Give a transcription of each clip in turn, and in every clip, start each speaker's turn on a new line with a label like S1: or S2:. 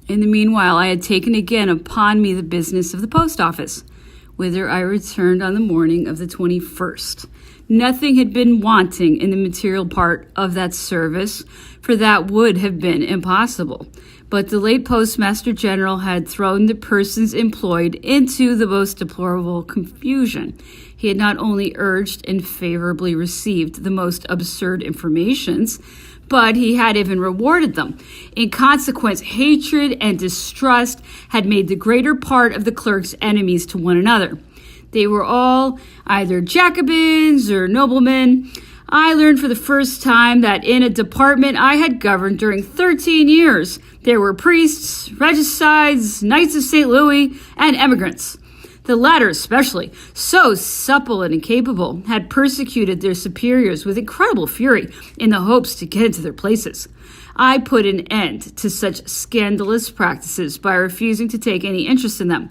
S1: In the meanwhile, I had taken again upon me the business of the post office, whither I returned on the morning of the 21st. Nothing had been wanting in the material part of that service, for that would have been impossible. But the late Postmaster General had thrown the persons employed into the most deplorable confusion. He had not only urged and favorably received the most absurd informations, but he had even rewarded them. In consequence, hatred and distrust had made the greater part of the clerks enemies to one another. They were all either Jacobins or noblemen. I learned for the first time that in a department I had governed during 13 years, there were priests, regicides, Knights of St. Louis, and emigrants. The latter especially, so supple and incapable, had persecuted their superiors with incredible fury in the hopes to get into their places. I put an end to such scandalous practices by refusing to take any interest in them,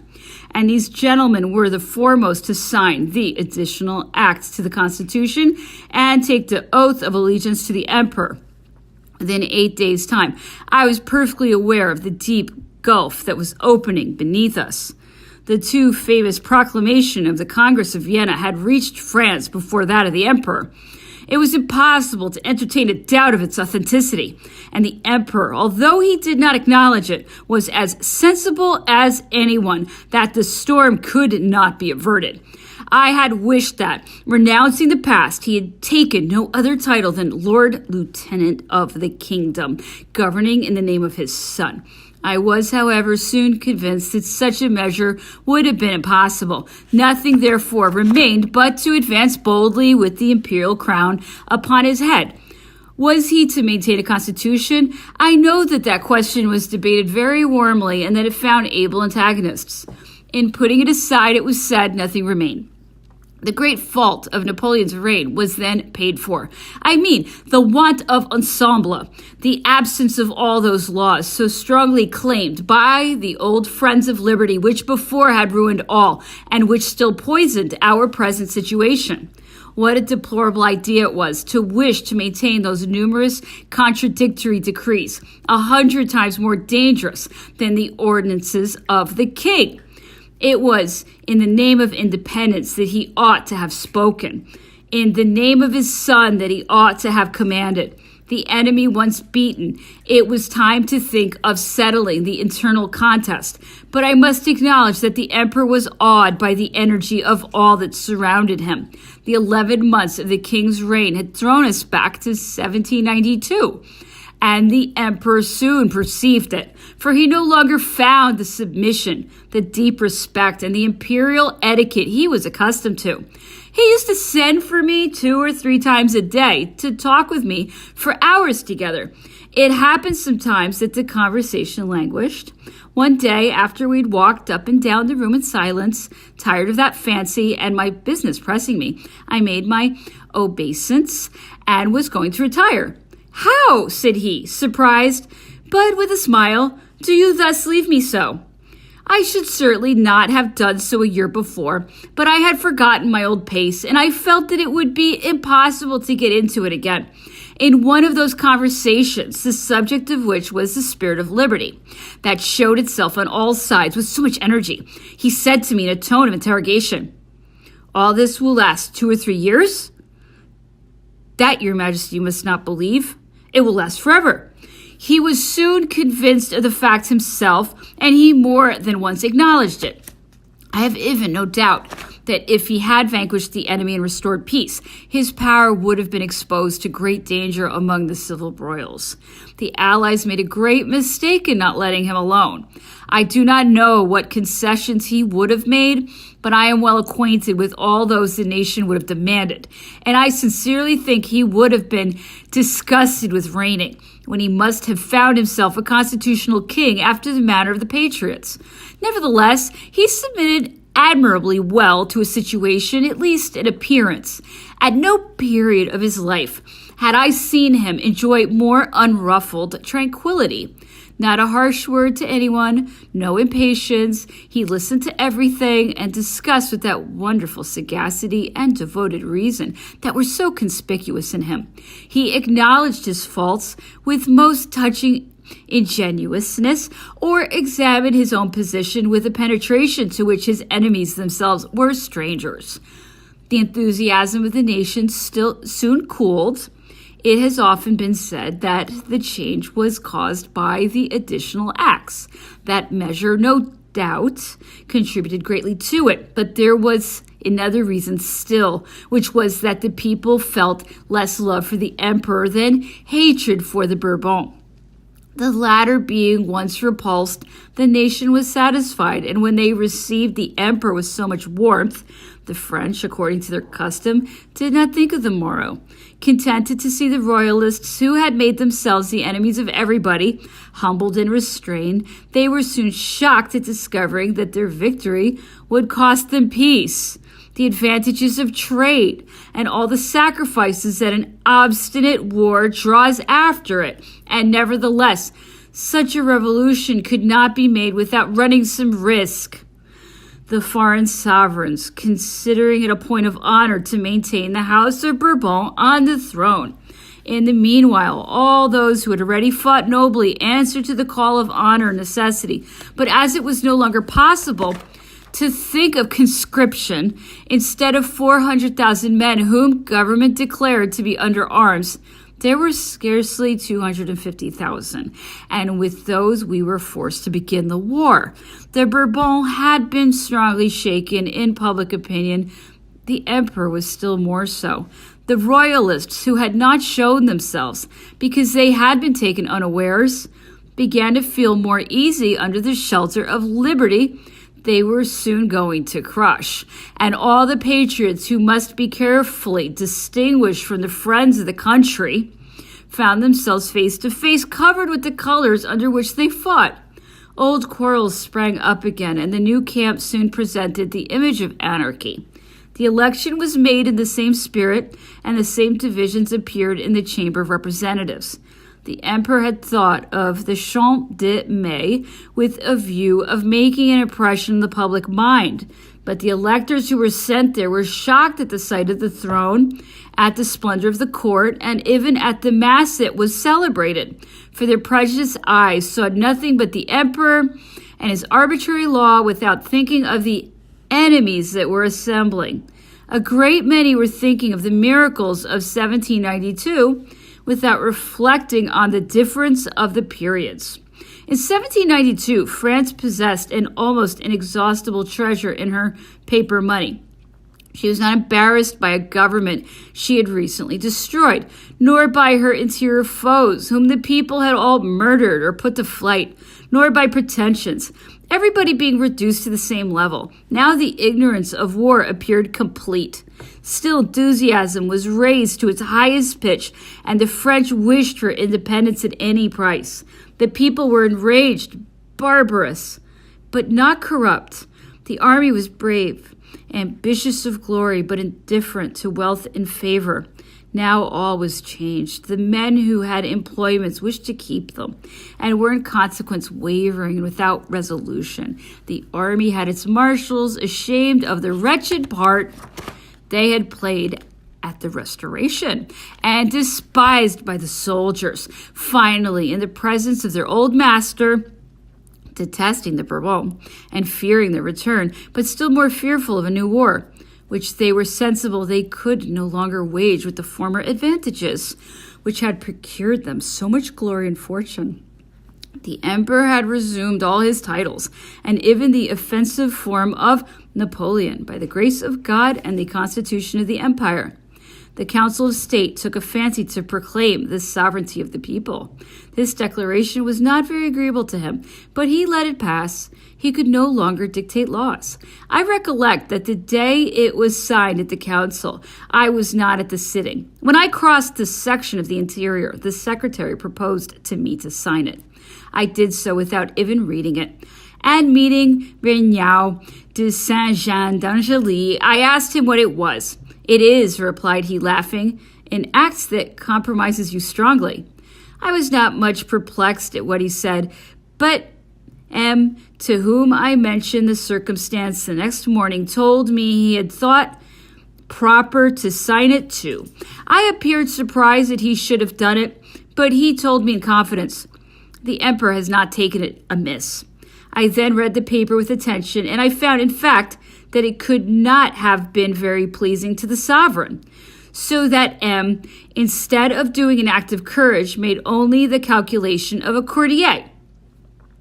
S1: and these gentlemen were the foremost to sign the additional acts to the Constitution and take the oath of allegiance to the Emperor. Within 8 days' time, I was perfectly aware of the deep gulf that was opening beneath us. The too famous proclamation of the Congress of Vienna had reached France before that of the Emperor. It was impossible to entertain a doubt of its authenticity, and the Emperor, although he did not acknowledge it, was as sensible as anyone that the storm could not be averted. I had wished that, renouncing the past, he had taken no other title than Lord Lieutenant of the Kingdom, governing in the name of his son. I was, however, soon convinced that such a measure would have been impossible. Nothing, therefore, remained but to advance boldly with the imperial crown upon his head. Was he to maintain a constitution? I know that that question was debated very warmly and that it found able antagonists. In putting it aside, it was said nothing remained. The great fault of Napoleon's reign was then paid for. I mean, the want of ensemble, the absence of all those laws so strongly claimed by the old friends of liberty, which before had ruined all, and which still poisoned our present situation. What a deplorable idea it was to wish to maintain those numerous contradictory decrees, 100 times more dangerous than the ordinances of the king. It was in the name of independence that he ought to have spoken, in the name of his son that he ought to have commanded. The enemy once beaten, it was time to think of settling the internal contest. But I must acknowledge that the emperor was awed by the energy of all that surrounded him. The 11 months of the king's reign had thrown us back to 1792. And the emperor soon perceived it, for he no longer found the submission, the deep respect, and the imperial etiquette he was accustomed to. He used to send for me 2 or 3 times a day to talk with me for hours together. It happened sometimes that the conversation languished. One day, after we'd walked up and down the room in silence, tired of that fancy and my business pressing me, I made my obeisance and was going to retire. "How?" said he, surprised, but with a smile. "Do you thus leave me so?" I should certainly not have done so a year before, but I had forgotten my old pace, and I felt that it would be impossible to get into it again. In one of those conversations, the subject of which was the spirit of liberty, that showed itself on all sides with so much energy, he said to me in a tone of interrogation, "All this will last 2 or 3 years?" "That, your majesty, must not believe. It will last forever." He was soon convinced of the fact himself, and he more than once acknowledged it. I have even no doubt that if he had vanquished the enemy and restored peace, his power would have been exposed to great danger among the civil broils. The Allies made a great mistake in not letting him alone. I do not know what concessions he would have made, but I am well acquainted with all those the nation would have demanded, and I sincerely think he would have been disgusted with reigning, when he must have found himself a constitutional king after the manner of the patriots. Nevertheless, he submitted admirably well to a situation, at least in appearance. At no period of his life had I seen him enjoy more unruffled tranquility. Not a harsh word to anyone, no impatience. He listened to everything and discussed with that wonderful sagacity and devoted reason that were so conspicuous in him. He acknowledged his faults with most touching ingenuousness, or examine his own position with a penetration to which his enemies themselves were strangers. The enthusiasm of the nation still soon cooled. It has often been said that the change was caused by the additional acts. That measure, no doubt, contributed greatly to it, but there was another reason still, which was that the people felt less love for the emperor than hatred for the Bourbons. The latter being once repulsed, the nation was satisfied, and when they received the emperor with so much warmth, the French, according to their custom, did not think of the morrow. Contented to see the royalists, who had made themselves the enemies of everybody, humbled and restrained, they were soon shocked at discovering that their victory would cost them peace, the advantages of trade, and all the sacrifices that an obstinate war draws after it. And nevertheless, such a revolution could not be made without running some risk. The foreign sovereigns, considering it a point of honor to maintain the House of Bourbon on the throne. In the meanwhile, all those who had already fought nobly answered to the call of honor and necessity. But as it was no longer possible to think of conscription, instead of 400,000 men whom government declared to be under arms, there were scarcely 250,000, and with those we were forced to begin the war. The Bourbons had been strongly shaken in public opinion. The emperor was still more so. The royalists, who had not shown themselves because they had been taken unawares, began to feel more easy under the shelter of liberty they were soon going to crush. And all the patriots who must be carefully distinguished from the friends of the country found themselves face to face, covered with the colors under which they fought. Old quarrels sprang up again, and the new camp soon presented the image of anarchy. The election was made in the same spirit, and the same divisions appeared in the Chamber of Representatives. The emperor had thought of the Champ de Mai with a view of making an impression on the public mind, but the electors who were sent there were shocked at the sight of the throne, at the splendor of the court, and even at the mass that was celebrated. For their prejudiced eyes saw nothing but the emperor and his arbitrary law without thinking of the enemies that were assembling. A great many were thinking of the miracles of 1792 without reflecting on the difference of the periods. In 1792, France possessed an almost inexhaustible treasure in her paper money. She was not embarrassed by a government she had recently destroyed, nor by her interior foes, whom the people had all murdered or put to flight, nor by pretensions, everybody being reduced to the same level. Now the ignorance of war appeared complete. Still, enthusiasm was raised to its highest pitch, and the French wished for independence at any price. The people were enraged, barbarous, but not corrupt. The army was brave, ambitious of glory, but indifferent to wealth and favor. Now all was changed. The men who had employments wished to keep them, and were in consequence wavering and without resolution. The army had its marshals, ashamed of the wretched part they had played at the Restoration, and despised by the soldiers. Finally, in the presence of their old master, detesting the Bourbons and fearing their return, but still more fearful of a new war, which they were sensible they could no longer wage with the former advantages, which had procured them so much glory and fortune. The emperor had resumed all his titles, and even the offensive form of Napoleon, by the grace of God and the constitution of the empire. The Council of State took a fancy to proclaim the sovereignty of the people. This declaration was not very agreeable to him, but he let it pass. He could no longer dictate laws. I recollect that the day it was signed at the council, I was not at the sitting. When I crossed the section of the interior, the secretary proposed to me to sign it. I did so without even reading it. And meeting Regnault de Saint-Jean d'Angely, I asked him what it was. "It is," replied he, laughing, "an act that compromises you strongly." I was not much perplexed at what he said, but M., to whom I mentioned the circumstance the next morning, told me he had thought proper to sign it too. I appeared surprised that he should have done it, but he told me in confidence, The emperor has not taken it amiss. I then read the paper with attention, and I found, in fact, that it could not have been very pleasing to the sovereign. So that M, instead of doing an act of courage, made only the calculation of a courtier.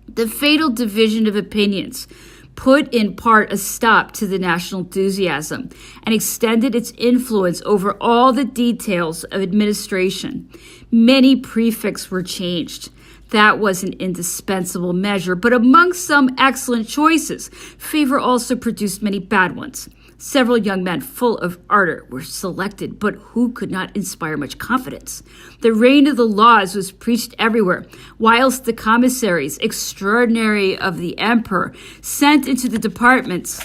S1: The fatal division of opinions put in part a stop to the national enthusiasm and extended its influence over all the details of administration. Many prefects were changed. That was an indispensable measure, but among some excellent choices, favor also produced many bad ones. Several young men full of ardor were selected, but who could not inspire much confidence. The reign of the laws was preached everywhere, whilst the commissaries extraordinary of the emperor sent into the departments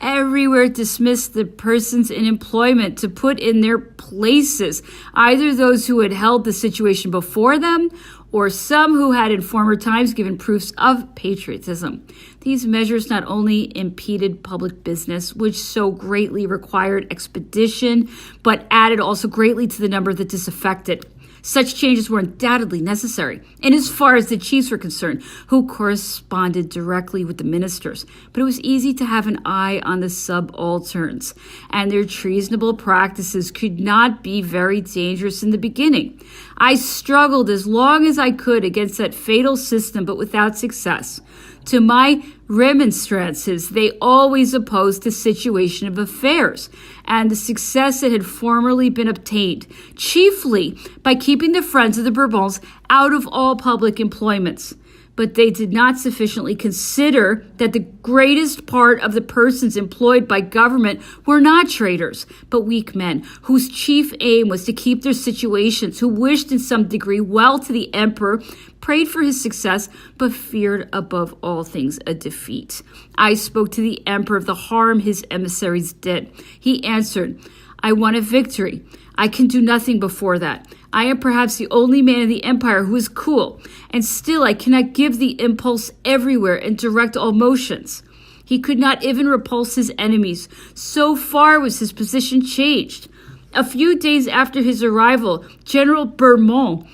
S1: everywhere dismissed the persons in employment to put in their places either those who had held the situation before them or some who had in former times given proofs of patriotism. These measures not only impeded public business, which so greatly required expedition, but added also greatly to the number of the disaffected. Such changes were undoubtedly necessary, in as far as the chiefs were concerned, who corresponded directly with the ministers. But it was easy to have an eye on the subalterns, and their treasonable practices could not be very dangerous in the beginning. I struggled as long as I could against that fatal system, but without success. To my remonstrances, they always opposed the situation of affairs and the success that had formerly been obtained, chiefly by keeping the friends of the Bourbons out of all public employments. But they did not sufficiently consider that the greatest part of the persons employed by government were not traitors, but weak men, whose chief aim was to keep their situations, who wished in some degree well to the emperor, prayed for his success, but feared above all things a defeat. I spoke to the emperor of the harm his emissaries did. He answered, "I want a victory. I can do nothing before that. I am perhaps the only man in the empire who is cool, and still I cannot give the impulse everywhere and direct all motions." He could not even repulse his enemies. So far was his position changed. A few days after his arrival, General Bourmont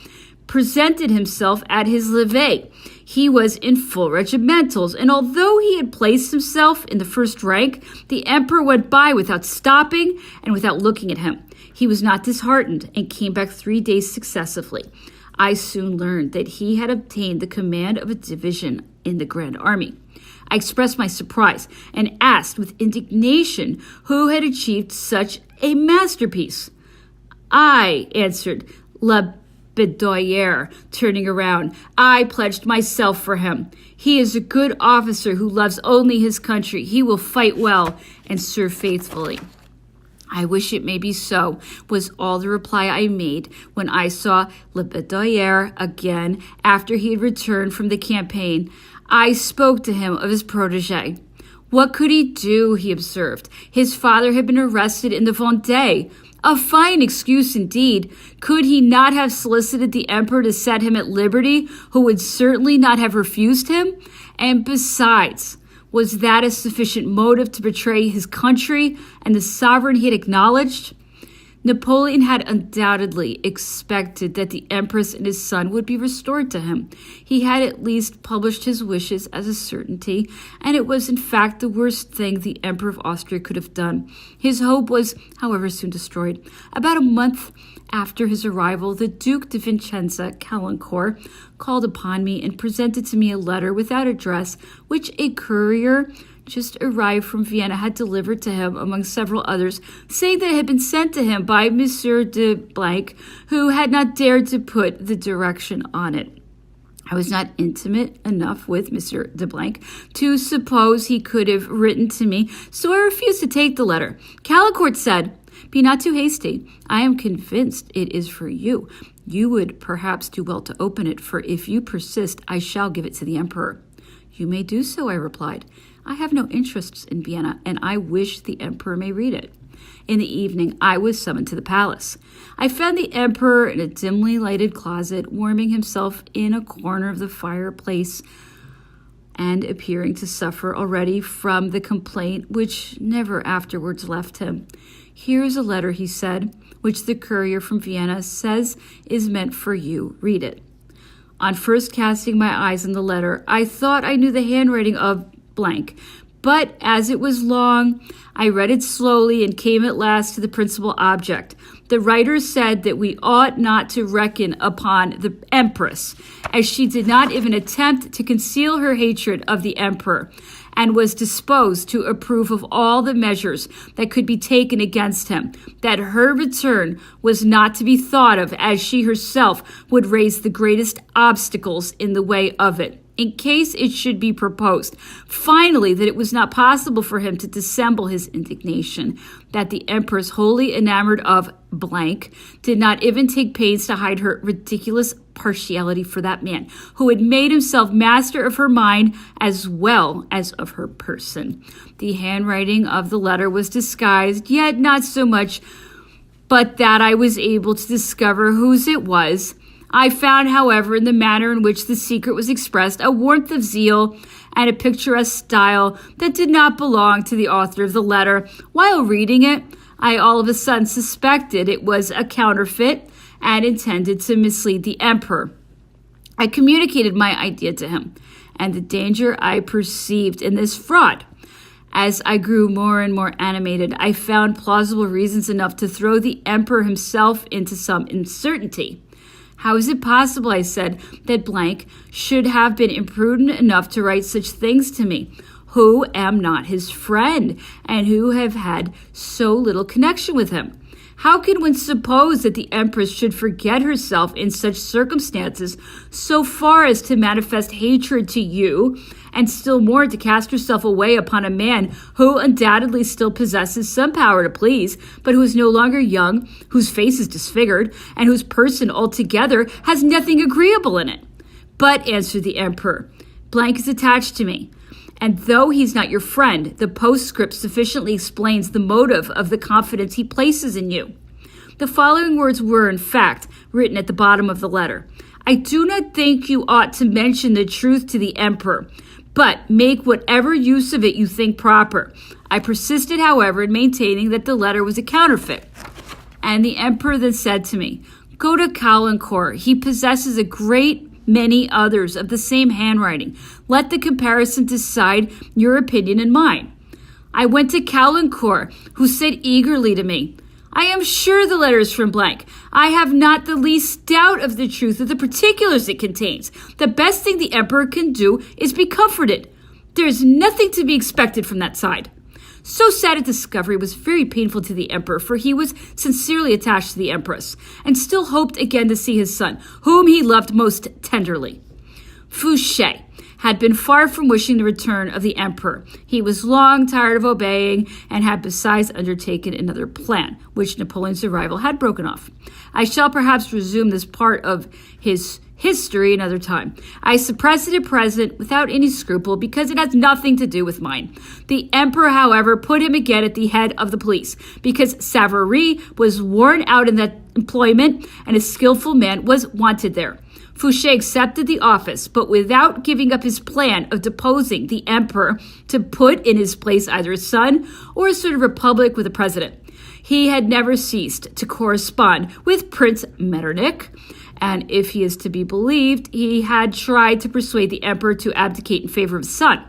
S1: presented himself at his levee. He was in full regimentals, and although he had placed himself in the first rank, the emperor went by without stopping and without looking at him. He was not disheartened and came back 3 days successively. I soon learned that he had obtained the command of a division in the Grand Army. I expressed my surprise and asked with indignation who had achieved such a masterpiece. "I," answered Bedoyer, turning around. "I pledged myself for him. He is a good officer who loves only his country. He will fight well and serve faithfully." "I wish it may be so," was all the reply I made when I saw Bedoyer again after he had returned from the campaign. I spoke to him of his protégé. What could he do, he observed. His father had been arrested in the Vendée. A fine excuse indeed. Could he not have solicited the emperor to set him at liberty, who would certainly not have refused him? And besides, was that a sufficient motive to betray his country and the sovereign he had acknowledged? Napoleon had undoubtedly expected that the empress and his son would be restored to him. He had at least published his wishes as a certainty, and it was in fact the worst thing the Emperor of Austria could have done. His hope was, however, soon destroyed. About a month after his arrival, the Duc de Vicenza Caulaincourt called upon me and presented to me a letter without address, which a courier just arrived from Vienna had delivered to him among several others, saying that it had been sent to him by Monsieur de Blanc, who had not dared to put the direction on it. I was not intimate enough with Monsieur de Blanc to suppose he could have written to me, so I refused to take the letter. Caulaincourt said, "Be not too hasty. I am convinced it is for you. You would perhaps do well to open it, for if you persist, I shall give it to the emperor." "You may do so," I replied. "I have no interests in Vienna, and I wish the emperor may read it." In the evening, I was summoned to the palace. I found the emperor in a dimly lighted closet, warming himself in a corner of the fireplace and appearing to suffer already from the complaint which never afterwards left him. "Here is a letter," he said, "which the courier from Vienna says is meant for you. Read it." On first casting my eyes on the letter, I thought I knew the handwriting of blank, but as it was long, I read it slowly and came at last to the principal object. The writer said that we ought not to reckon upon the Empress, as she did not even attempt to conceal her hatred of the Emperor, and was disposed to approve of all the measures that could be taken against him, that her return was not to be thought of, as she herself would raise the greatest obstacles in the way of it, in case it should be proposed. Finally, that it was not possible for him to dissemble his indignation, that the Empress, wholly enamored of blank, did not even take pains to hide her ridiculous partiality for that man, who had made himself master of her mind as well as of her person. The handwriting of the letter was disguised, yet not so much but that I was able to discover whose it was. I found, however, in the manner in which the secret was expressed, a warmth of zeal and a picturesque style that did not belong to the author of the letter. While reading it, I all of a sudden suspected it was a counterfeit and intended to mislead the Emperor. I communicated my idea to him, and the danger I perceived in this fraud. As I grew more and more animated, I found plausible reasons enough to throw the Emperor himself into some uncertainty. How is it possible, I said, that blank should have been imprudent enough to write such things to me, who am not his friend, and who have had so little connection with him? How can one suppose that the Empress should forget herself in such circumstances so far as to manifest hatred to you, and still more to cast herself away upon a man who undoubtedly still possesses some power to please, but who is no longer young, whose face is disfigured, and whose person altogether has nothing agreeable in it? But, answered the Emperor, blank is attached to me, and though he's not your friend, the postscript sufficiently explains the motive of the confidence he places in you. The following words were, in fact, written at the bottom of the letter. I do not think you ought to mention the truth to the Emperor, but make whatever use of it you think proper. I persisted, however, in maintaining that the letter was a counterfeit. And the Emperor then said to me, go to Caulaincourt. He possesses a great many others of the same handwriting. Let the comparison decide your opinion and mine. I went to Caulaincourt, who said eagerly to me, I am sure the letter is from blank. I have not the least doubt of the truth of the particulars it contains. The best thing the Emperor can do is be comforted. There is nothing to be expected from that side. So sad a discovery was very painful to the Emperor, for he was sincerely attached to the Empress, and still hoped again to see his son, whom he loved most tenderly. Fouché had been far from wishing the return of the Emperor. He was long tired of obeying, and had besides undertaken another plan, which Napoleon's arrival had broken off. I shall perhaps resume this part of his history another time. I suppress it at present without any scruple, because it has nothing to do with mine. The Emperor, however, put him again at the head of the police, because Savary was worn out in that employment, and a skillful man was wanted there. Fouché accepted the office, but without giving up his plan of deposing the Emperor to put in his place either a son or a sort of republic with a president. He had never ceased to correspond with Prince Metternich, and if he is to be believed, he had tried to persuade the Emperor to abdicate in favor of his son.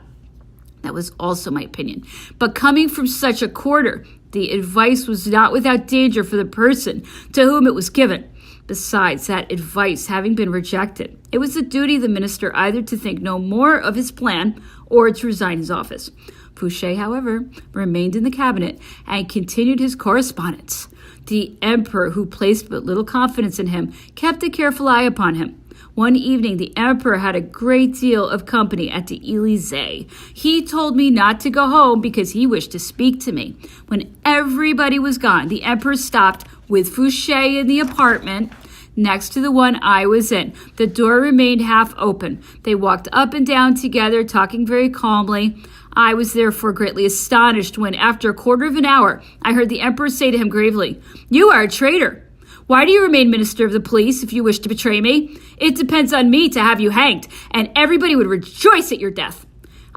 S1: That was also my opinion. But coming from such a quarter, the advice was not without danger for the person to whom it was given. Besides, that advice having been rejected, it was the duty of the minister either to think no more of his plan or to resign his office. Fouché, however, remained in the cabinet and continued his correspondence. The Emperor, who placed but little confidence in him, kept a careful eye upon him. One evening, the Emperor had a great deal of company at the Élysée. He told me not to go home because he wished to speak to me. When everybody was gone, the Emperor stopped with Fouché in the apartment next to the one I was in. The door remained half open. They walked up and down together, talking very calmly. I was therefore greatly astonished when, after a quarter of an hour, I heard the Emperor say to him gravely, "You are a traitor. Why do you remain minister of the police if you wish to betray me? It depends on me to have you hanged, and everybody would rejoice at your death."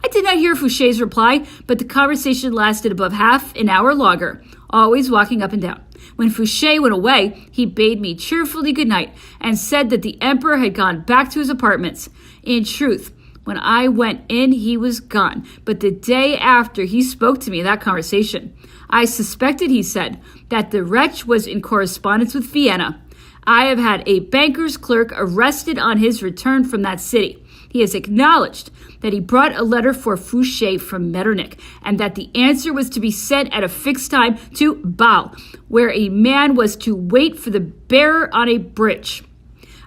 S1: I did not hear Fouché's reply, but the conversation lasted above half an hour longer, always walking up and down. When Fouché went away, he bade me cheerfully good night and said that the emperor had gone back to his apartments. In truth, when I went in, he was gone, but the day after he spoke to me in that conversation, I suspected, he said, that the wretch was in correspondence with Vienna. I have had a banker's clerk arrested on his return from that city. He has acknowledged that he brought a letter for Fouché from Metternich, and that the answer was to be sent at a fixed time to Bâle, where a man was to wait for the bearer on a bridge.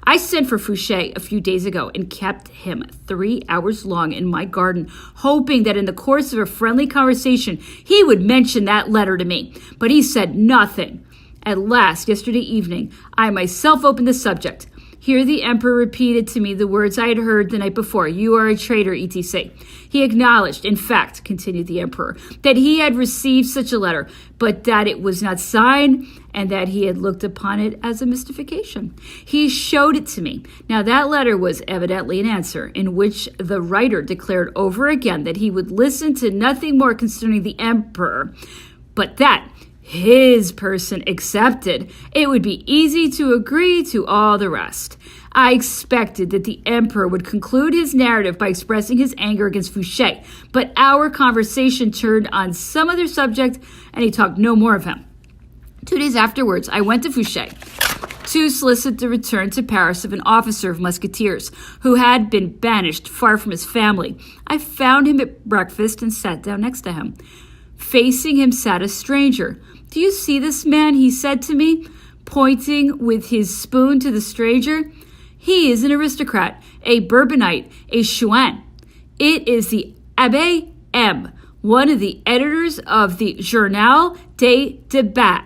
S1: I sent for Fouché a few days ago and kept him 3 hours long in my garden, hoping that in the course of a friendly conversation he would mention that letter to me. But he said nothing. At last, yesterday evening, I myself opened the subject. Here the emperor repeated to me the words I had heard the night before. You are a traitor, etc. He acknowledged, in fact, continued the emperor, that he had received such a letter, but that it was not signed and that he had looked upon it as a mystification. He showed it to me. Now that letter was evidently an answer in which the writer declared over again that he would listen to nothing more concerning the emperor, but that his person accepted, it would be easy to agree to all the rest. I expected that the emperor would conclude his narrative by expressing his anger against Fouché, but our conversation turned on some other subject, and he talked no more of him. 2 days afterwards, I went to Fouché to solicit the return to Paris of an officer of musketeers who had been banished far from his family. I found him at breakfast and sat down next to him. Facing him sat a stranger. Do you see this man? He said to me, pointing with his spoon to the stranger. He is an aristocrat, a Bourbonite, a Chouin. It is the Abbé M., one of the editors of the Journal des Débats,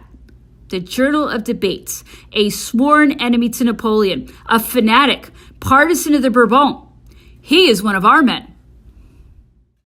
S1: the Journal of Debates, a sworn enemy to Napoleon, a fanatic, partisan of the Bourbon. He is one of our men.